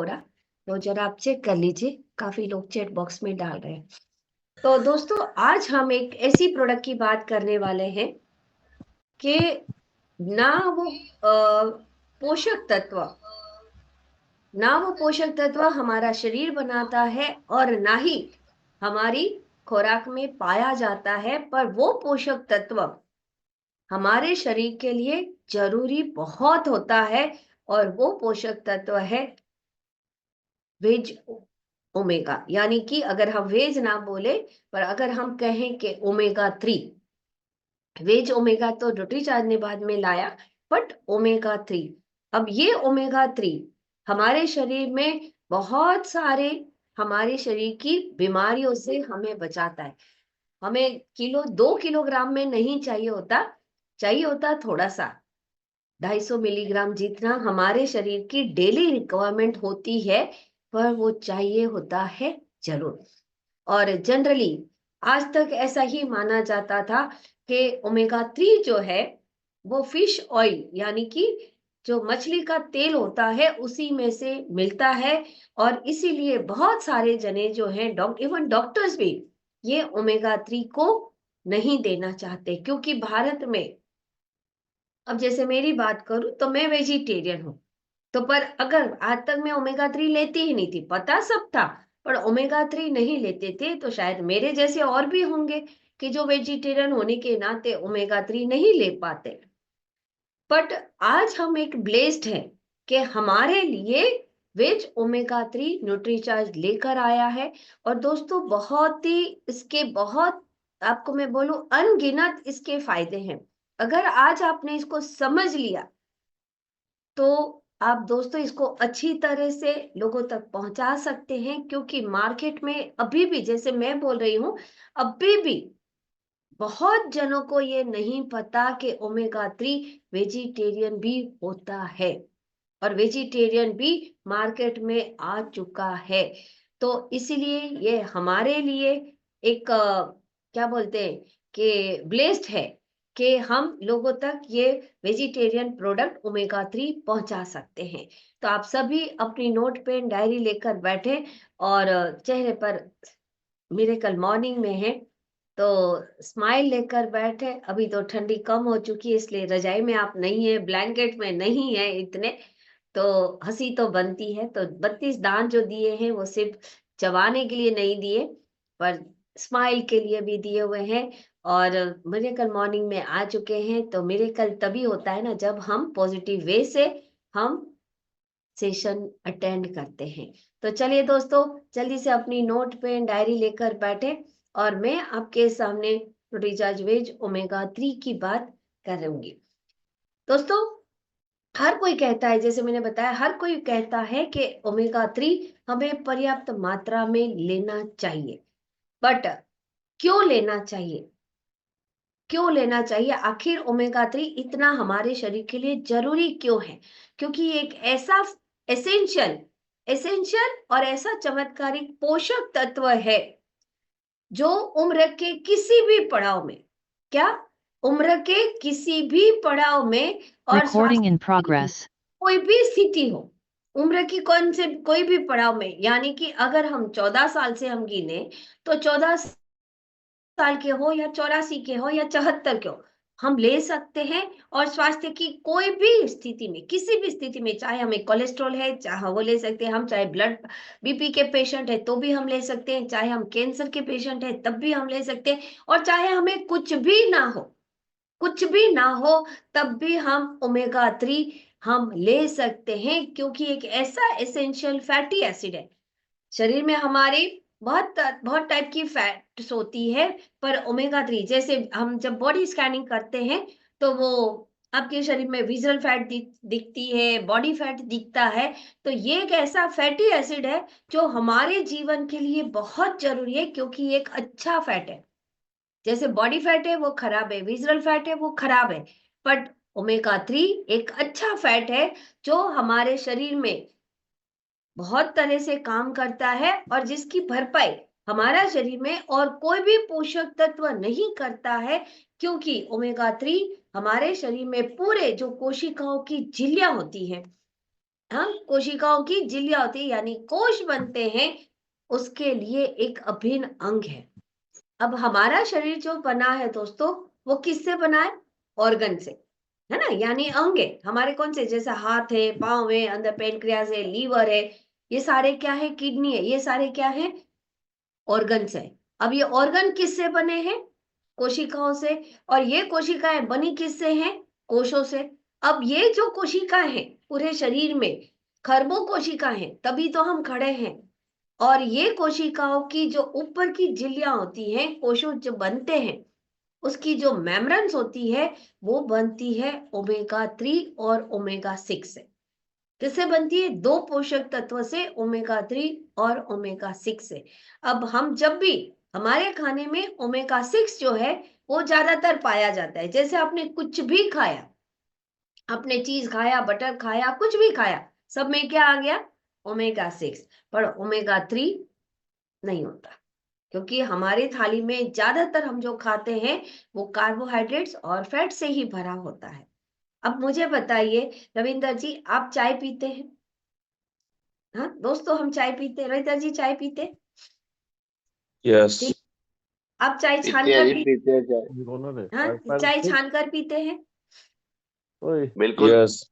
थोड़ा, तो जरा आप चेक कर लीजिए। काफी लोग चैट बॉक्स में डाल रहे हैं। तो दोस्तों, आज हम एक ऐसी प्रोडक्ट की बात करने वाले हैं कि ना वो पोषक तत्व हमारा शरीर बनाता है और ना ही हमारी खुराक में पाया जाता है, पर वो पोषक तत्व हमारे शरीर के लिए जरूरी बहुत होता है। और वो पोषक तत्व है वेज ओमेगा, यानी कि अगर हम वेज ना बोले, पर अगर हम कहें कि ओमेगा 3, वेज ओमेगा तो न्यूट्रीचार्ज ने बाद में लाया, बट ओमेगा 3, अब ये ओमेगा 3 हमारे शरीर में बहुत सारे हमारे शरीर की बीमारियों से हमें बचाता है। हमें 2 किलोग्राम में नहीं चाहिए होता थोड़ा सा, 250 मिलीग्राम जितना हमारे शरीर की डेली रिक्वायरमेंट होती है, पर वो चाहिए होता है जरूर। और जनरली आज तक ऐसा ही माना जाता था कि ओमेगा 3 जो है वो फिश ऑयल, यानी कि जो मछली का तेल होता है उसी में से मिलता है। और इसीलिए बहुत सारे जने जो हैं, इवन डॉक्टर्स भी ये ओमेगा 3 को नहीं देना चाहते, क्योंकि भारत में, अब जैसे मेरी बात करूं तो मैं वेजिटेरियन हूं, तो पर अगर आज तक मैं ओमेगा 3 लेती ही नहीं थी, पता सब था, पर ओमेगा 3 नहीं लेते थे, तो शायद मेरे जैसे और भी होंगे कि जो वेजिटेरियन होने के नाते ओमेगा 3 नहीं ले पाते। बट आज हम एक ब्लेस्ड हैं कि हमारे लिए वेज ओमेगा 3 न्यूट्रीचार्ज लेकर आया है। और दोस्तों, बहुत ही इसके बहुत, आपको मैं बोलूं, अनगिनत इसके फायदे हैं। अगर आज आपने इसको समझ लिया तो आप दोस्तों इसको अच्छी तरह से लोगों तक पहुंचा सकते हैं, क्योंकि मार्केट में अभी भी, जैसे मैं बोल रही हूं, अभी भी बहुत जनों को ये नहीं पता कि ओमेगा 3 वेजिटेरियन भी होता है, और वेजिटेरियन भी मार्केट में आ चुका है। तो इसीलिए ये हमारे लिए एक क्या बोलते हैं कि ब्लेस्ड है कि हम लोगों तक ये वेजिटेरियन प्रोडक्ट ओमेगा 3 पहुंचा सकते हैं। तो आप सभी अपनी नोट पेन डायरी लेकर बैठे, और चेहरे पर, मेरे कल मॉर्निंग में है तो स्माइल लेकर बैठे। अभी तो ठंडी कम हो चुकी है, इसलिए रजाई में आप नहीं है, ब्लैंकेट में नहीं है इतने, तो हंसी तो बनती है। तो 32 दान जो दिए हैं वो सिर्फ चबाने के लिए नहीं दिए, पर स्माइल के लिए भी दिए हुए हैं। और मिरेकल मॉर्निंग में आ चुके हैं। तो मिरेकल तभी होता है ना, जब हम पॉजिटिव वे से हम सेशन अटेंड करते हैं। तो चलिए दोस्तों, जल्दी से अपनी नोट पेन डायरी लेकर बैठे, और मैं आपके सामने रिचार्ज वेज ओमेगा 3 की बात करूंगी। दोस्तों, हर कोई कहता है, जैसे मैंने बताया, हर कोई कहता है कि ओमेगा 3 हमें पर्याप्त मात्रा में लेना चाहिए। बट क्यों लेना चाहिए? आखिर ओमेगा 3 इतना हमारे शरीर के लिए जरूरी क्यों है? क्योंकि ये एक ऐसा एसेंशियल एसेंशियल और ऐसा चमत्कारिक पोषक तत्व है जो उम्र के किसी भी पड़ाव में, क्या, उम्र के किसी भी पड़ाव में, और Recording in स्वास्थ्य की progress. कोई भी स्थिति हो, उम्र की कौन से कोई भी पड़ाव में, यानी कि अगर हम 14 साल से हम गिने, तो 14 साल के हो या 84 के हो या 74 के हो, हम ले सकते हैं। और स्वास्थ्य की कोई भी स्थिति में, किसी भी स्थिति में, चाहे हमें कोलेस्ट्रॉल है, चाहे वो ले सकते हैं हम, चाहे ब्लड बीपी के पेशेंट है तो भी हम ले सकते हैं, चाहे हम कैंसर के पेशेंट है तब भी हम ले सकते हैं, और चाहे हमें कुछ भी ना हो, तब भी हम ओमेगा 3 हम ले सकते हैं, क्योंकि एक ऐसा एसेंशियल फैटी एसिड है। शरीर में हमारी बहुत बहुत टाइप की फैट्स होती है, पर ओमेगा 3, जैसे हम जब बॉडी स्कैनिंग करते हैं तो वो आपके शरीर में विजरल फैट दिखती है, बॉडी फैट दिखता है। तो ये एक ऐसा फैटी एसिड है जो हमारे जीवन के लिए बहुत जरूरी है, क्योंकि ये एक अच्छा फैट है। जैसे बॉडी फैट है वो खराब है, विजरल फैट है वो खराब है, बट ओमेगा 3 एक अच्छा फैट है जो हमारे शरीर में बहुत तरह से काम करता है, और जिसकी भरपाई हमारा शरीर में और कोई भी पोषक तत्व नहीं करता है। क्योंकि ओमेगा 3 हमारे शरीर में पूरे जो कोशिकाओं की झिल्लियां होती हैं, हाँ, कोशिकाओं की झिल्लियां होती है यानी कोश बनते हैं, उसके लिए एक अभिन्न अंग है। अब हमारा शरीर जो बना है दोस्तों, वो किससे बना है? ऑर्गन से, है ना, यानी अंग है हमारे। कौन से? जैसे हाथ है, पांव है, अंदर पेनक्रियास है, लीवर है, ये सारे क्या है? किडनी है, ये सारे क्या है? ऑर्गन्स है। अब ये ऑर्गन किससे बने हैं? कोशिकाओं से। और ये कोशिकाएं बनी किससे हैं? कोशों से। अब ये जो कोशिकाएं हैं पूरे शरीर में खरबों कोशिकाएं हैं, तभी तो हम खड़े हैं। और ये कोशिकाओं की जो ऊपर की झिल्लियां होती हैं, कोशों जो बनते हैं, उसकी जो मेम्ब्रेन्स होती है, वो बनती है ओमेगा 3 और ओमेगा 6 से। किससे बनती है? दो पोषक तत्व से, ओमेगा 3 और ओमेगा 6 से। अब हम जब भी हमारे खाने में ओमेगा 6 जो है वो ज्यादातर पाया जाता है। जैसे आपने कुछ भी खाया, आपने चीज खाया, बटर खाया, कुछ भी खाया, सब में क्या आ गया? ओमेगा 6। पर ओमेगा 3 नहीं होता, क्योंकि हमारी थाली में ज्यादातर हम जो खाते हैं वो कार्बोहाइड्रेट्स और फैट से ही भरा होता है। अब मुझे बताइए रविंदर जी, आप चाय पीते हैं? हाँ दोस्तों, हम चाय पीते हैं। रविंदर जी चाय पीते हैं? यस। ठीक। आप चाय छान पीते हैं कर जी, पी पीते हैं चाय। हाँ, चाय छान कर पीते हैं? बिल्कुल। यस।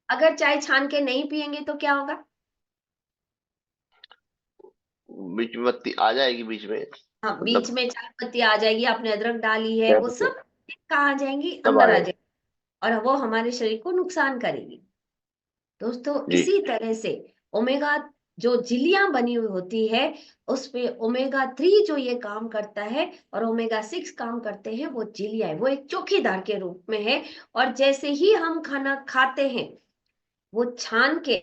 अगर चाय छान के नहीं पियेंगे तो क्या होगा? बीच में बत्ती आ जाएगी बीच में, हाँ, बीच मतलब में चाय पत्ती आ जाएगी, आपने अदरक डाली है, कह वो सकते हैं, सब कहाँ आ जाएंगी? सब आ अंदर आ जाएगी। जाएगी, और वो हमारे शरीर को नुकसान करेगी। दोस्तों जी। इसी तरह से ओमेगा जो झिल्लियां बनी हुई होती है, उस पे ओमेगा 3 जो ये काम करता है और ओमेगा 6 काम करते हैं, वो झिल्लियां है, वो एक चौकीदार के रूप में है। और जैसे ही हम खाना खाते हैं, वो छान के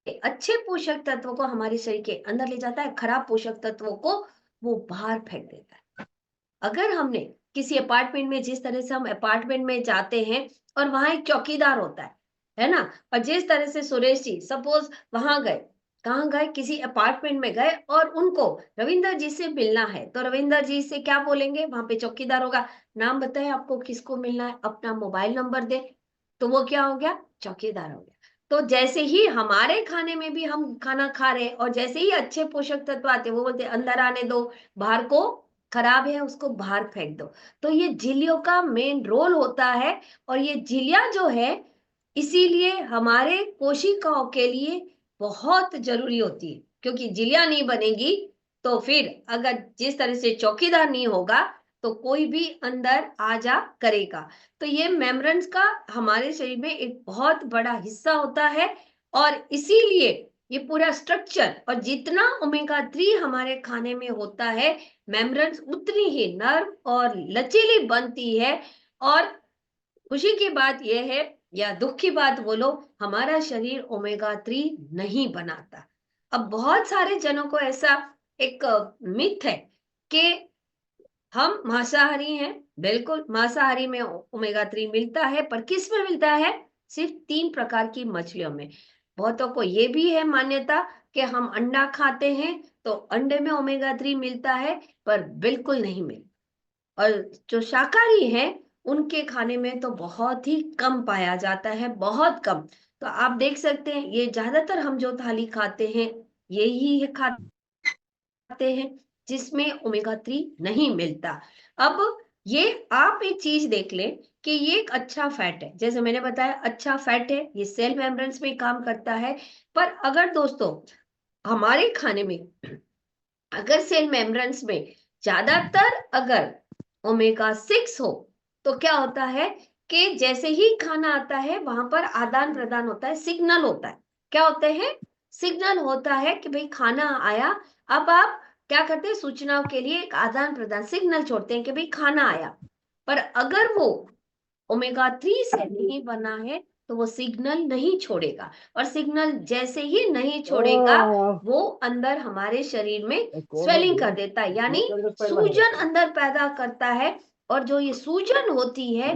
अच्छे पोषक तत्वों को हमारे शरीर के अंदर ले जाता है, खराब पोषक तत्वों को वो बाहर फेंक देता है। अगर हमने किसी अपार्टमेंट में, जिस तरह से हम अपार्टमेंट में जाते हैं और वहां एक चौकीदार होता है ना, और जिस तरह से सुरेश जी सपोज वहां गए, कहाँ गए? किसी अपार्टमेंट में गए और उनको रविंदर जी से मिलना है, तो रविंदर जी से क्या बोलेंगे? वहां पे चौकीदार होगा, नाम बताए आपको किसको मिलना है, अपना मोबाइल नंबर दे, तो वो क्या हो गया? चौकीदार हो गया। तो जैसे ही हमारे खाने में भी हम खाना खा रहे हैं और जैसे ही अच्छे पोषक तत्व आते हैं, वो बोलते हैं अंदर आने दो, बाहर को खराब है उसको बाहर फेंक दो। तो ये झिल्लियों का मेन रोल होता है। और ये झिल्लियां जो है, इसीलिए हमारे कोशिकाओं के लिए बहुत जरूरी होती है, क्योंकि झिल्लियां नहीं बनेगी तो फिर अगर जिस तरह से चौकीदार नहीं होगा, तो कोई भी अंदर आ जा करेगा। तो ये मेम्ब्रेन्स का हमारे शरीर में एक बहुत बड़ा हिस्सा होता है। और इसीलिए ये पूरा स्ट्रक्चर, और जितना ओमेगा 3 हमारे खाने में होता है, मेम्ब्रेन्स उतनी ही नर्म और लचीली बनती है। और खुशी की बात यह है, या दुख की बात बोलो, हमारा शरीर ओमेगा 3 नहीं बनाता। अब बहुत सारे जनों को ऐसा एक मिथ है कि हम मांसाहारी हैं। बिल्कुल, मांसाहारी में ओमेगा 3 मिलता है, पर किस में मिलता है? सिर्फ 3 प्रकार की मछलियों में। बहुतों को ये भी है मान्यता कि हम अंडा खाते हैं तो अंडे में ओमेगा 3 मिलता है, पर बिल्कुल नहीं मिलता। और जो शाकाहारी हैं, उनके खाने में तो बहुत ही कम पाया जाता है, बहुत कम। तो आप देख सकते हैं, ये ज्यादातर हम जो थाली खाते हैं, यही है खाते हैं जिसमें ओमेगा 3 नहीं मिलता। अब ये आप एक चीज देख लें कि ये एक अच्छा फैट है, जैसे मैंने बताया अच्छा फैट है, ये सेल मेम्ब्रेन्स में काम करता है। पर अगर दोस्तों हमारे खाने में अगर सेल मेम्ब्रेन्स में ज्यादातर अगर ओमेगा 6 हो, तो क्या होता है कि जैसे ही खाना आता है वहां पर आदान प्रदान होता है, सिग्नल होता है। क्या होते हैं? सिग्नल होता है कि भाई खाना आया। अब आप क्या करते हैं? सूचनाओं के लिए एक आदान प्रदान सिग्नल छोड़ते हैं कि भाई खाना आया। पर अगर वो ओमेगा 3 से नहीं बना है, तो वो सिग्नल नहीं छोड़ेगा। और सिग्नल जैसे ही नहीं छोड़ेगा, वो अंदर हमारे शरीर में स्वेलिंग कर देता है, यानी सूजन अंदर पैदा करता है। और जो ये सूजन होती है,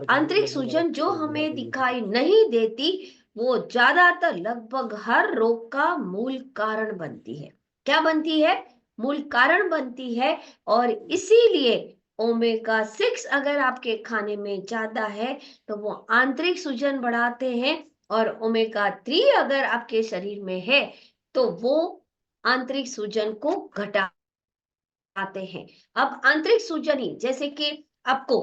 आंतरिक सूजन जो हमें दिखाई नहीं देती, वो ज्यादातर लगभग हर रोग का मूल कारण बनती है। क्या बनती है? मूल कारण बनती है। और इसीलिए ओमेगा 6 अगर आपके खाने में ज्यादा है, तो वो आंतरिक सूजन बढ़ाते हैं और ओमेगा 3 अगर आपके शरीर में है तो वो आंतरिक सूजन को घटाते हैं। अब आंतरिक सूजन ही जैसे कि आपको,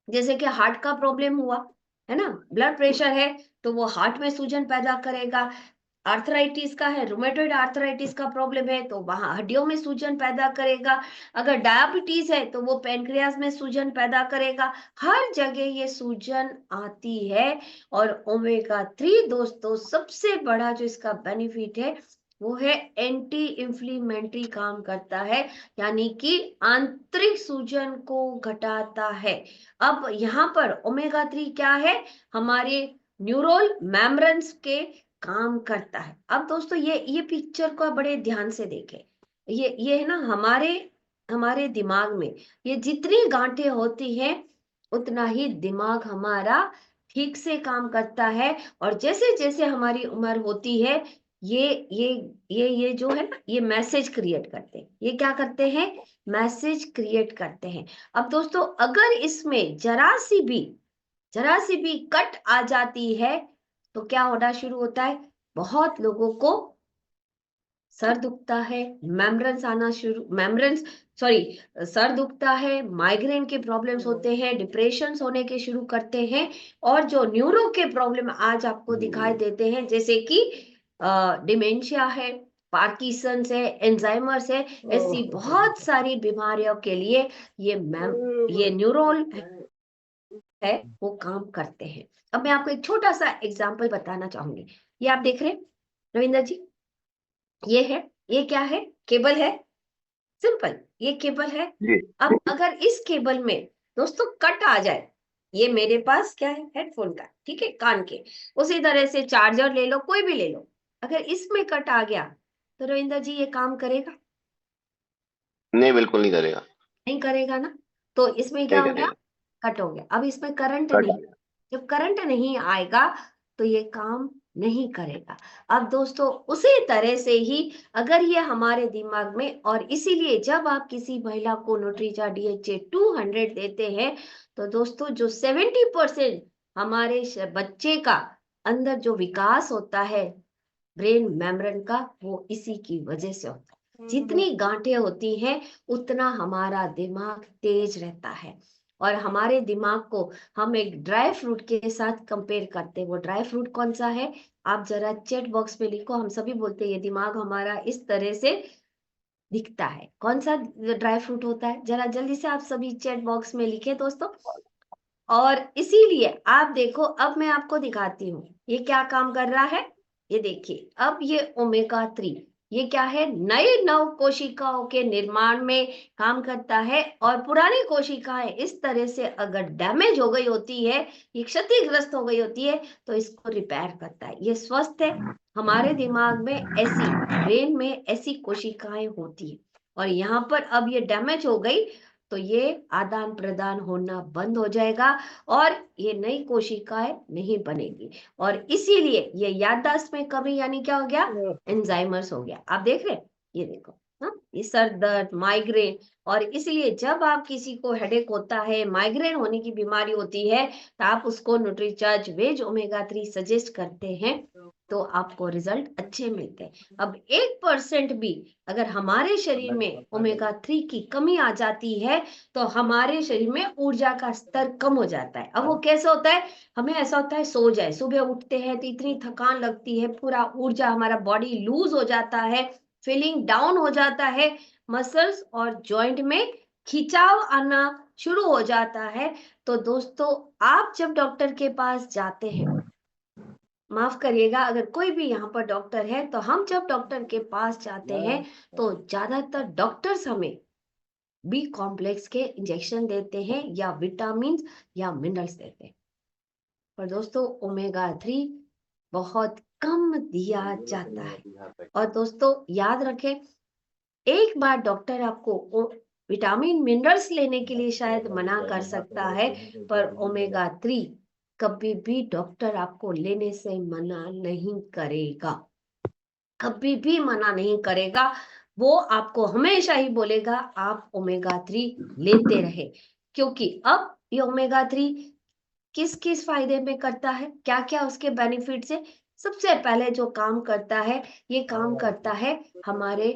जैसे कि हार्ट का प्रॉब्लम हुआ है ना, ब्लड प्रेशर है तो वो हार्ट में सूजन पैदा करेगा। आर्थराइटिस का है, रूमेटॉइड आर्थराइटिस का प्रॉब्लम है तो वहां हड्डियों में सूजन पैदा करेगा। अगर डायबिटीज है तो वो पेनक्रियास में सूजन पैदा करेगा। हर जगह ये सूजन आती है। और ओमेगा 3 दोस्तों सबसे बड़ा जो इसका बेनिफिट है वो है एंटी इंफ्लेमेटरी काम करता है, यानी कि आंतरिक सूजन को घटाता है। अब यहाँ पर ओमेगा 3 क्या है, हमारे न्यूरल मेम्ब्रेन्स के काम करता है। अब दोस्तों ये पिक्चर को आप बड़े ध्यान से देखें। ये है ना हमारे हमारे दिमाग में ये जितनी गांठें होती हैं उतना ही दिमाग हमारा ठीक से काम करता है। और जैसे जैसे हमारी उम्र होती है ये ये ये जो है ना ये मैसेज क्रिएट करते हैं। ये क्या करते हैं, मैसेज क्रिएट करते हैं। अब दोस्तों अगर इसमें जरा सी भी कट आ जाती है तो क्या होना शुरू होता है, बहुत लोगों को सर दुखता है, सर दुखता है, माइग्रेन के प्रॉब्लम्स होते हैं, डिप्रेशन होने के शुरू करते हैं। और जो न्यूरो के प्रॉब्लम आज आपको दिखाई देते हैं जैसे कि डिमेंशिया है, पार्किंसंस है, एल्जाइमर्स है, ऐसी बहुत सारी बीमारियों के लिए ये न्यूरल है वो काम करते हैं। अब मैं आपको एक छोटा सा एग्जांपल बताना चाहूंगी। ये आप देख रहे हैं रविंदर जी, ये क्या है, केबल है, सिंपल ये केबल है। अब अगर इस केबल में दोस्तों कट आ जाए, ये मेरे पास क्या है, हेडफोन का, ठीक है, कान के, उसी तरह से चार्जर ले लो, कोई भी ले लो, अगर इसमें कट आ गया तो रविंदर जी ये काम करेगा? नहीं, बिल्कुल नहीं करेगा। नहीं करेगा ना। तो इसमें क्या नहीं हो गया, करेगा। कट हो गया। अब इसमें करंट कट नहीं, जब करंट नहीं आएगा तो ये काम नहीं करेगा। अब दोस्तों उसी तरह से ही अगर ये हमारे दिमाग में, और इसीलिए जब आप किसी महिला को न्यूट्रीचा DHA 200 देते हैं तो दोस्तों जो 70% हमारे बच्चे का अंदर जो विकास होता है ब्रेन मेम्ब्रेन का, वो इसी की वजह से होता है। जितनी गांठें होती हैं उतना हमारा दिमाग तेज रहता है। और हमारे दिमाग को हम एक ड्राई फ्रूट के साथ कंपेयर करते हैं। वो ड्राई फ्रूट कौन सा है, आप जरा चैट बॉक्स में लिखो। हम सभी बोलते हैं ये दिमाग हमारा इस तरह से दिखता है। कौन सा ड्राई फ्रूट होता है, जरा जल्दी से आप सभी चैट बॉक्स में लिखे दोस्तों। और इसीलिए आप देखो, अब मैं आपको दिखाती हूँ ये क्या काम कर रहा है। ये देखिए, अब ये ओमेगा 3 ये क्या है, नए नव कोशिकाओं के निर्माण में काम करता है। और पुरानी कोशिकाएं इस तरह से अगर डैमेज हो गई होती है, ये क्षतिग्रस्त हो गई होती है, तो इसको रिपेयर करता है। ये स्वस्थ है। हमारे दिमाग में ऐसी, ब्रेन में ऐसी कोशिकाएं होती है, और यहाँ पर अब ये डैमेज हो गई तो ये आदान प्रदान होना बंद हो जाएगा और ये नई कोशिकाएं नहीं बनेगी। और इसीलिए ये याददाश्त में कमी, यानी क्या हो गया, एंजाइमर्स हो गया। आप देख रहे हैं, ये देखो, हाँ, ये सर दर्द, माइग्रेन। और इसलिए जब आप किसी को हेडेक होता है, माइग्रेन होने की बीमारी होती है, तो आप उसको न्यूट्रीचार्ज वेज ओमेगा 3 सजेस्ट करते हैं तो आपको रिजल्ट अच्छे मिलते हैं। अब 1% भी अगर हमारे शरीर में ओमेगा 3 की कमी आ जाती है तो हमारे शरीर में ऊर्जा का स्तर कम हो जाता है। अब वो कैसे होता है, हमें ऐसा होता है सो जाए, सुबह उठते हैं तो इतनी थकान लगती है, पूरा ऊर्जा हमारा बॉडी लूज हो जाता है, फीलिंग डाउन हो जाता है, मसल्स और जॉइंट में खिंचाव आना शुरू हो जाता है। तो दोस्तों आप जब डॉक्टर के पास जाते हैं, माफ करिएगा अगर कोई भी यहाँ पर डॉक्टर है, तो हम जब डॉक्टर के पास जाते हैं तो ज्यादातर डॉक्टर्स हमें बी कॉम्प्लेक्स के इंजेक्शन देते हैं या विटामिन या मिनरल्स देते हैं। पर दोस्तों ओमेगा 3 बहुत कम दिया जाता है। और दोस्तों याद रखें, एक बार डॉक्टर आपको विटामिन मिनरल्स लेने के लिए शायद मना कर सकता है, पर ओमेगा 3 कभी भी डॉक्टर आपको लेने से मना नहीं करेगा, कभी भी मना नहीं करेगा। वो आपको हमेशा ही बोलेगा आप ओमेगा 3 लेते रहे, क्योंकि अब ये ओमेगा 3 किस किस फायदे में करता है, क्या क्या उसके बेनिफिट्स है। सबसे पहले जो काम करता है, ये काम करता है हमारे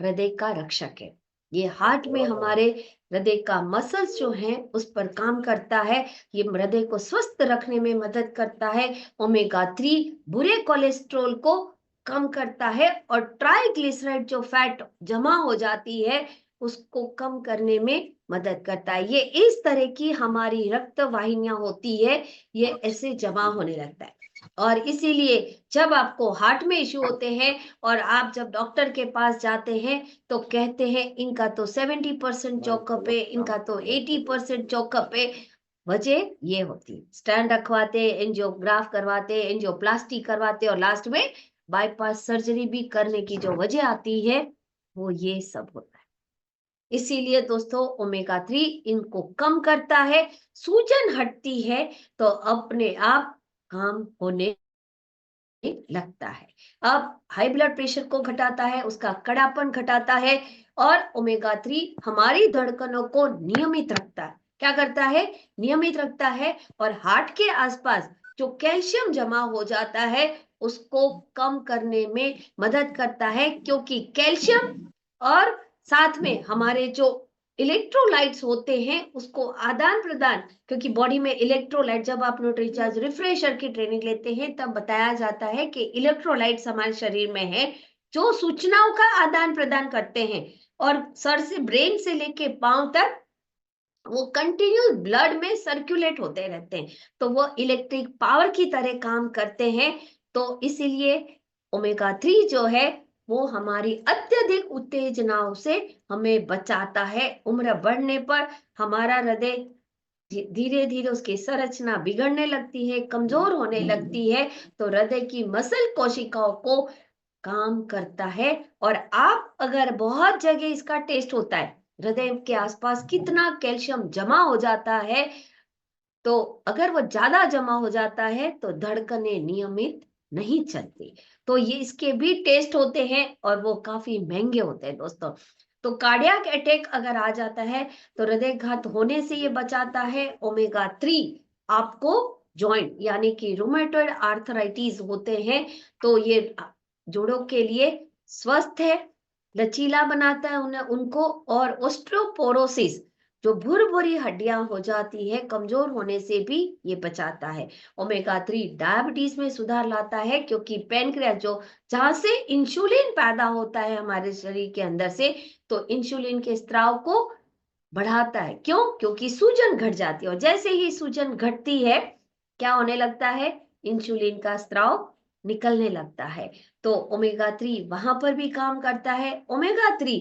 हृदय का रक्षक है। ये हार्ट में हमारे हृदय का मसल्स जो हैं उस पर काम करता है। ये हृदय को स्वस्थ रखने में मदद करता है। ओमेगा 3 बुरे कोलेस्ट्रॉल को कम करता है और ट्राइग्लिसराइड जो फैट जमा हो जाती है उसको कम करने में मदद करता है। ये इस तरह की हमारी रक्त वाहिनियां होती है, ये ऐसे जमा होने लगता है। और इसीलिए जब आपको हार्ट में इश्यू होते हैं और आप जब डॉक्टर के पास जाते हैं तो कहते हैं इनका तो 70% चौकअप है, इनका तो 80% चौकअप है। वजह ये होती, स्टैंड रखवाते, एंजियोग्राफ करवाते, एंजियोप्लास्टी करवाते और लास्ट में बाईपास सर्जरी भी करने की जो वजह आती है वो ये सब होता है। इसीलिए दोस्तों ओमेगा 3 इनको कम करता है, सूजन हटती है तो अपने आप काम होने लगता है। अब हाई ब्लड प्रेशर को घटाता है, उसका कड़ापन घटाता है और ओमेगा 3 हमारी धड़कनों को नियमित रखता है। क्या करता है? नियमित रखता है और हार्ट के आसपास जो कैल्शियम जमा हो जाता है उसको कम करने में मदद करता है, क्योंकि कैल्शियम और साथ में हमारे जो इलेक्ट्रोलाइट्स होते हैं उसको आदान प्रदान, क्योंकि बॉडी में इलेक्ट्रोलाइट, जब आप न्यूट्रीचार्ज रिफ्रेशर की ट्रेनिंग लेते हैं तब बताया जाता है कि इलेक्ट्रोलाइट्स हमारे शरीर में है जो सूचनाओं का आदान प्रदान करते हैं और सर से ब्रेन से लेके पांव तक वो कंटिन्यूस ब्लड में सर्कुलेट होते रहते हैं, तो वो इलेक्ट्रिक पावर की तरह काम करते हैं। तो इसीलिए ओमेगा 3 जो है वो हमारी अत्यधिक उत्तेजनाओं से हमें बचाता है। उम्र बढ़ने पर हमारा हृदय धीरे धीरे उसकी संरचना बिगड़ने लगती है, कमजोर होने लगती है, तो हृदय की मसल कोशिकाओं को काम करता है। और आप अगर बहुत जगह इसका टेस्ट होता है, हृदय के आसपास कितना कैल्शियम जमा हो जाता है, तो अगर वो ज्यादा जमा हो जाता है तो धड़कनें नियमित नहीं चलती। तो ये इसके भी टेस्ट होते हैं और वो काफी महंगे होते हैं दोस्तों। तो कार्डियक अटैक अगर आ जाता है तो हृदयघात होने से ये बचाता है। ओमेगा 3 आपको जॉइंट यानी कि रूमेटॉइड आर्थराइटिस होते हैं तो ये जोड़ों के लिए स्वस्थ है, लचीला बनाता है उन्हें उनको। और ऑस्टियोपोरोसिस जो भुरभुरी हड्डियां हो जाती है कमजोर होने से भी ये बचाता है। ओमेगा 3 डायबिटीज में सुधार लाता है, क्योंकि पैनक्रियास जो जहां से इंसुलिन पैदा होता है हमारे शरीर के अंदर से, तो इंसुलिन के स्त्राव को बढ़ाता है। क्यों? क्योंकि सूजन घट जाती है और जैसे ही सूजन घटती है क्या होने लगता है? इंसुलिन का स्त्राव निकलने लगता है। तो ओमेगा 3 वहां पर भी काम करता है। ओमेगा 3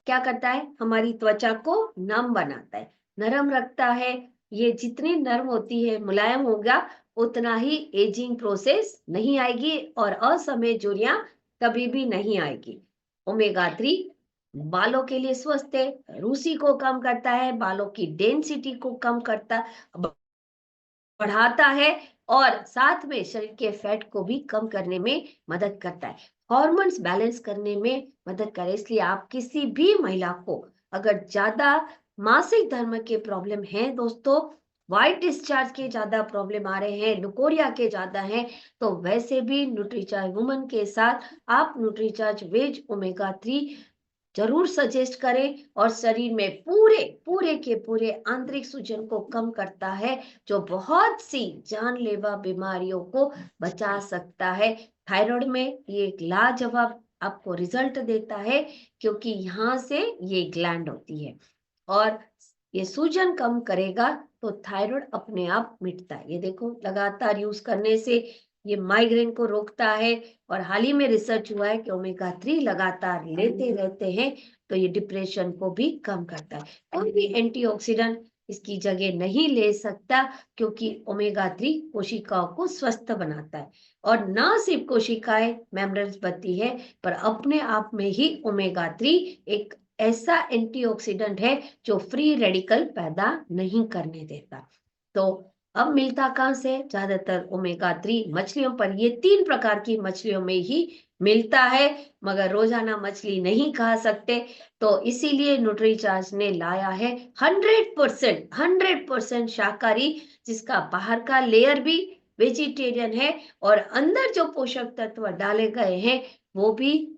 क्या करता है? हमारी त्वचा को नम बनाता है, नरम रखता है। ये जितनी नरम होती है, मुलायम होगा, उतना ही एजिंग प्रोसेस नहीं आएगी और असमय झुर्रियां कभी भी नहीं आएगी। ओमेगा 3 बालों के लिए स्वस्थ है, रूसी को कम करता है, बालों की डेंसिटी को कम करता बढ़ाता है और साथ में शरीर के फैट को भी कम करने में मदद करता है, हॉर्मोन्स बैलेंस करने में मदद करे। इसलिए आप किसी भी महिला को अगर ज्यादा मासिक धर्म के प्रॉब्लम है दोस्तों, वाइट डिस्चार्ज के ज्यादा प्रॉब्लम आ रहे हैं, लुकोरिया के ज्यादा हैं, तो वैसे भी न्यूट्रीचार्ज वुमन के साथ आप न्यूट्रीचार्ज वेज ओमेगा 3 जरूर सजेस्ट करें। और शरीर में पूरे पूरे के पूरे आंतरिक सूजन को कम करता है, जो बहुत सी जानलेवा बीमारियों को बचा सकता है। थायराइड में ये एक लाजवाब आपको रिजल्ट देता है, क्योंकि यहाँ से ये ग्लैंड होती है और ये सूजन कम करेगा तो थायराइड अपने आप मिटता है। ये देखो लगातार यूज करने से ये माइग्रेन को रोकता है। और हाल ही में रिसर्च हुआ है कि ओमेगा 3 लगातार लेते रहते हैं तो ये डिप्रेशन को भी कम करता है। कोई भी एंटीऑक्सीडेंट इसकी जगह नहीं ले सकता, क्योंकि ओमेगा 3 कोशिकाओं को स्वस्थ बनाता है। और न सिर्फ कोशिकाएं मेम्ब्रेन्स बनती है, पर अपने आप में ही ओमेगा 3 एक ऐसा एंटीऑक्सीडेंट है जो फ्री रेडिकल पैदा नहीं करने देता। तो अब मिलता कहाँ से? ज्यादातर ओमेगा 3 मछलियों पर, ये 3 प्रकार की मछलियों में ही मिलता है, मगर रोजाना मछली नहीं खा सकते, तो इसीलिए न्यूट्रीचार्ज ने लाया है 100% शाकाहारी, जिसका बाहर का लेयर भी वेजिटेरियन है और अंदर जो पोषक तत्व डाले गए हैं वो भी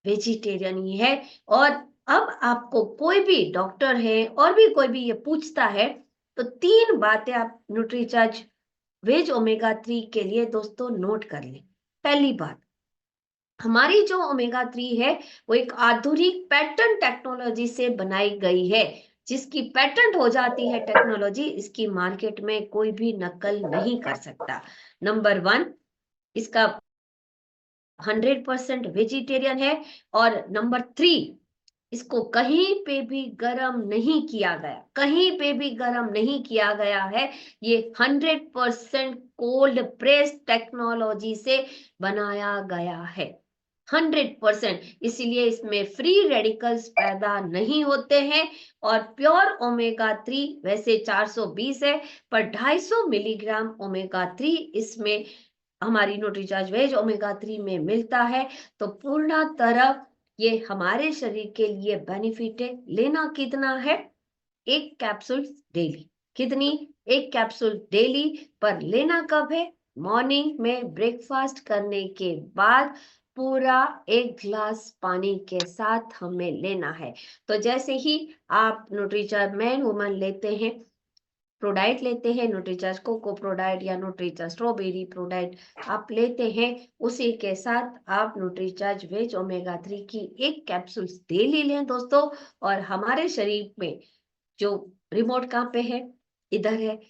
वेजिटेरियन ही है। और अब आपको कोई भी डॉक्टर है और भी कोई भी ये पूछता है, तो 3 बातें आप न्यूट्रीचार्ज वेज ओमेगा 3 के लिए दोस्तों नोट कर लें। पहली बात, हमारी जो ओमेगा 3 है वो एक आधुनिक पैटर्न टेक्नोलॉजी से बनाई गई है, जिसकी पैटेंट हो जाती है टेक्नोलॉजी, इसकी मार्केट में कोई भी नकल नहीं कर सकता। नंबर 1, इसका 100% वेजिटेरियन है। और नंबर 3, इसको कहीं पे भी गर्म नहीं किया गया, कहीं पे भी गर्म नहीं किया गया है। ये 100% कोल्ड प्रेस टेक्नोलॉजी से बनाया गया है, 100%। इसीलिए इसमें फ्री रेडिकल्स पैदा नहीं होते हैं। और प्योर ओमेगा 3 वैसे 420 है, पर 250 मिलीग्राम ओमेगा 3 इसमें हमारी न्यूट्रीचार्ज वेज ओमेगा 3 में मिलता है। तो पूर्ण तरह ये हमारे शरीर के लिए बेनिफिट है। लेना कितना है? 1 कैप्सूल डेली। कितनी? 1 कैप्सूल डेली। पर लेना कब है? मॉर्निंग में ब्रेकफास्ट करने के बाद पूरा 1 ग्लास पानी के साथ हमें लेना है। तो जैसे ही आप न्यूट्रीचार्ज मैन वुमन लेते हैं, प्रोडाइट लेते हैं, न्यूट्रीचार्ज कोको प्रोडाइट या न्यूट्रीचार्ज स्ट्रॉबेरी प्रोडाइट आप लेते हैं, उसी के साथ आप न्यूट्रीचार्ज वेज ओमेगा 3 की 1 कैप्सूल डेली लें दोस्तों। और हमारे शरीर में जो रिमोट कहाँ पे है? इधर है,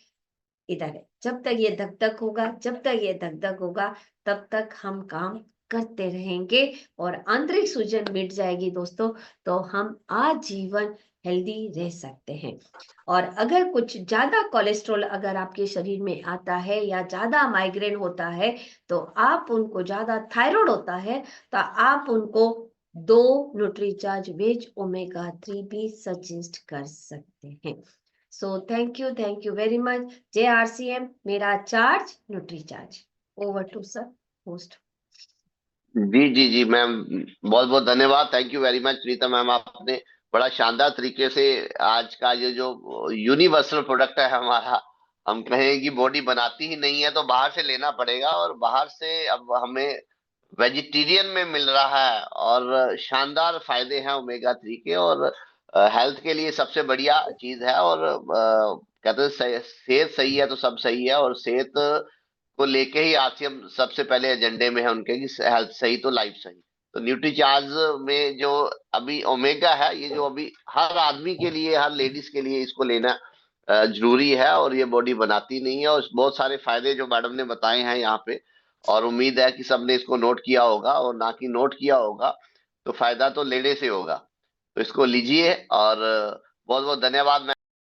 इधर है। जब तक ये धक धक होगा, जब तक ये धक धक होगा, तब तक हम काम करते रहेंगे और आंतरिक सूजन मिट जाएगी दोस्तों, तो हम आजीवन हेल्दी रह सकते हैं। और अगर कुछ ज्यादा कोलेस्ट्रॉल अगर आपके शरीर में आता है या ज्यादा माइग्रेन होता है, तो आप उनको, ज्यादा थायराइड होता है तो आप उनको 2 न्यूट्रीचार्ज वेज ओमेगा 3 भी सजेस्ट कर सकते हैं। So thank you very much. JRCM मेरा charge Nutricharge. Over to sir host. जी जी जी मैम, बहुत बहुत धन्यवाद। Thank you very much Preeta ma'am, आपने बड़ा शानदार तरीके से आज का ये जो यूनिवर्सल प्रोडक्ट है हमारा, हम कहें कि बॉडी बनाती ही नहीं है तो बाहर से लेना पड़ेगा, और बाहर से अब हमें वेजिटेरियन में मिल रहा है, और शानदार फायदे हैं ओमेगा 3 के, और हेल्थ के लिए सबसे बढ़िया चीज है। और कहते हैं सेहत सही है तो सब सही है, और सेहत को लेके ही आसियम सबसे पहले एजेंडे में है उनके, कि हेल्थ सही तो लाइफ सही। तो न्यूट्रीचार्ज में जो अभी ओमेगा है, ये जो अभी हर आदमी के लिए, हर लेडीज के लिए इसको लेना जरूरी है, और ये बॉडी बनाती नहीं है। और बहुत सारे फायदे जो मैडम ने बताए हैं यहाँ पे, और उम्मीद है कि सबने इसको नोट किया होगा, और ना कि नोट किया होगा तो फायदा तो लेने से होगा। तो इसको लीजिए, और बहुत बहुत धन्यवाद।